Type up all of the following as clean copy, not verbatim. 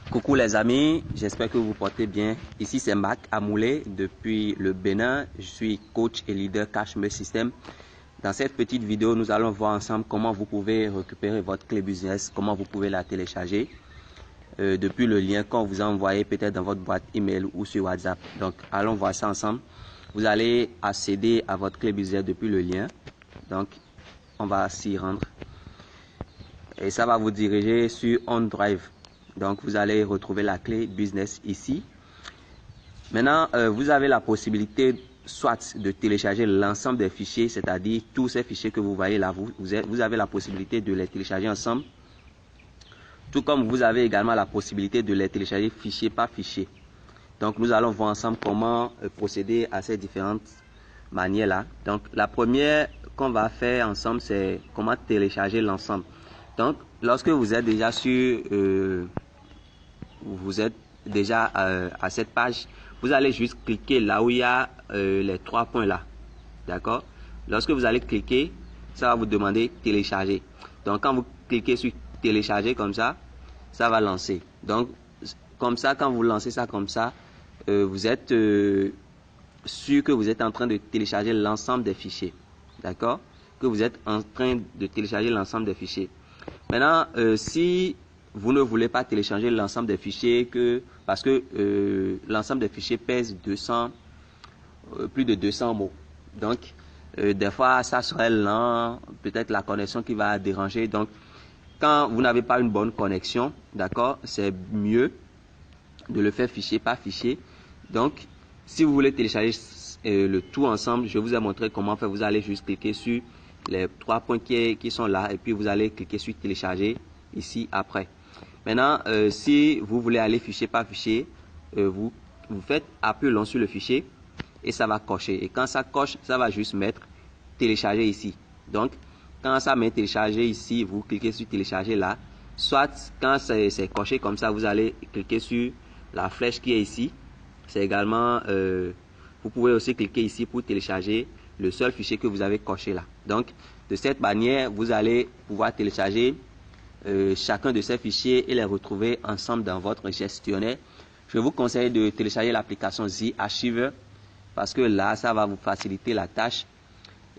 Coucou les amis, j'espère que vous vous portez bien. Ici c'est Marc Amoulé depuis le Bénin. Je suis coach et leader Cashmere System. Dans cette petite vidéo, nous allons voir ensemble comment vous pouvez récupérer votre clé business, comment vous pouvez la télécharger depuis le lien qu'on vous a envoyé peut-être dans votre boîte email ou sur WhatsApp. Donc allons voir ça ensemble. Vous allez accéder à votre clé business depuis le lien. Donc on va s'y rendre. Et ça va vous diriger sur OneDrive. Donc, vous allez retrouver la clé business ici. Maintenant, vous avez la possibilité soit de télécharger l'ensemble des fichiers, c'est-à-dire tous ces fichiers que vous voyez là, vous avez la possibilité de les télécharger ensemble. Tout comme vous avez également la possibilité de les télécharger fichier par fichier. Donc, nous allons voir ensemble comment procéder à ces différentes manières-là. Donc, la première qu'on va faire ensemble, c'est comment télécharger l'ensemble. Donc, lorsque vous êtes déjà sur... vous êtes déjà à cette page, vous allez juste cliquer là où il y a les trois points là, d'accord. Lorsque vous allez cliquer, ça va vous demander télécharger. Donc quand vous cliquez sur télécharger comme ça va lancer. Donc comme ça, quand vous lancez ça comme ça, vous êtes sûr que vous êtes en train de télécharger l'ensemble des fichiers, d'accord, que vous êtes en train de télécharger l'ensemble des fichiers. Maintenant, si vous ne voulez pas télécharger l'ensemble des fichiers parce que l'ensemble des fichiers pèse plus de 200 mots. Donc, des fois, ça serait lent, peut-être la connexion qui va déranger. Donc, quand vous n'avez pas une bonne connexion, d'accord, c'est mieux de le faire fichier par fichier. Donc, si vous voulez télécharger le tout ensemble, je vous ai montré comment faire. Vous allez juste cliquer sur les trois points qui sont là et puis vous allez cliquer sur télécharger ici après. Maintenant, si vous voulez aller fichier par fichier, vous faites appui long sur le fichier et ça va cocher. Et quand ça coche, ça va juste mettre télécharger ici. Donc, quand ça met télécharger ici, vous cliquez sur télécharger là. Soit quand c'est coché comme ça, vous allez cliquer sur la flèche qui est ici. C'est également, vous pouvez aussi cliquer ici pour télécharger le seul fichier que vous avez coché là. Donc, de cette manière, vous allez pouvoir télécharger chacun de ces fichiers et les retrouver ensemble dans votre gestionnaire. Je vous conseille de télécharger l'application Z-Archiver parce que là, ça va vous faciliter la tâche.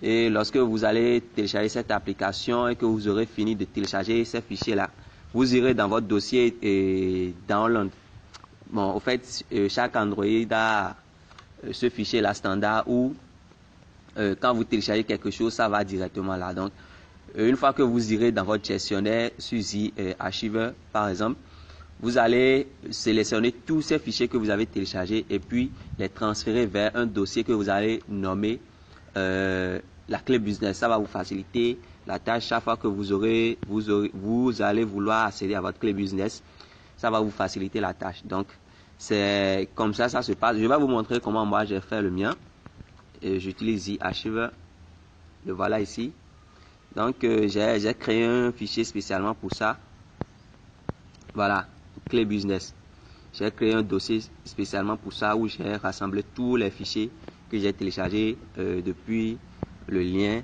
Et lorsque vous allez télécharger cette application et que vous aurez fini de télécharger ces fichiers-là, vous irez dans votre dossier et download. Bon, au fait, chaque Android a ce fichier-là standard où quand vous téléchargez quelque chose, ça va directement là. Donc, une fois que vous irez dans votre gestionnaire sur Z-Archiver, par exemple, vous allez sélectionner tous ces fichiers que vous avez téléchargés et puis les transférer vers un dossier que vous allez nommer la clé business. Ça va vous faciliter la tâche. Chaque fois que vous allez vouloir accéder à votre clé business, ça va vous faciliter la tâche. Donc, c'est comme ça se passe. Je vais vous montrer comment moi j'ai fait le mien. J'utilise Z-Archiver. Le voilà ici. Donc, j'ai créé un fichier spécialement pour ça. Voilà, clé business. J'ai créé un dossier spécialement pour ça où j'ai rassemblé tous les fichiers que j'ai téléchargés depuis le lien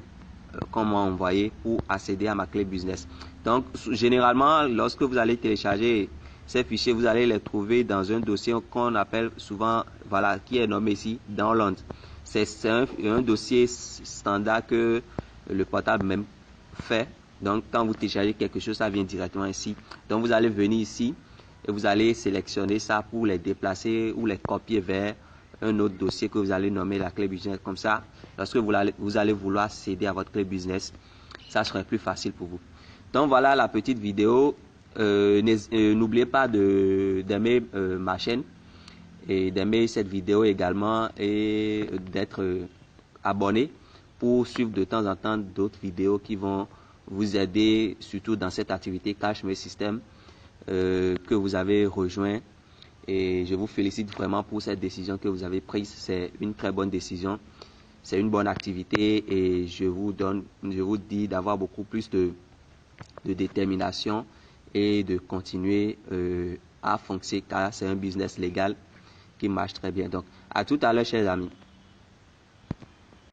qu'on m'a envoyé pour accéder à ma clé business. Donc, généralement, lorsque vous allez télécharger ces fichiers, vous allez les trouver dans un dossier qu'on appelle souvent, voilà, qui est nommé ici Download. C'est un dossier standard que le portable même fait. Donc, quand vous téléchargez quelque chose, ça vient directement ici. Donc, vous allez venir ici et vous allez sélectionner ça pour les déplacer ou les copier vers un autre dossier que vous allez nommer la clé business. Comme ça, lorsque vous allez vouloir accéder à votre clé business, ça serait plus facile pour vous. Donc, voilà la petite vidéo. N'oubliez pas d'aimer ma chaîne et d'aimer cette vidéo également et d'être abonné pour suivre de temps en temps d'autres vidéos qui vont vous aider, surtout dans cette activité Cashmere System que vous avez rejoint. Et je vous félicite vraiment pour cette décision que vous avez prise. C'est une très bonne décision. C'est une bonne activité et je vous dis d'avoir beaucoup plus de détermination et de continuer à fonctionner car c'est un business légal qui marche très bien. Donc, à tout à l'heure, chers amis.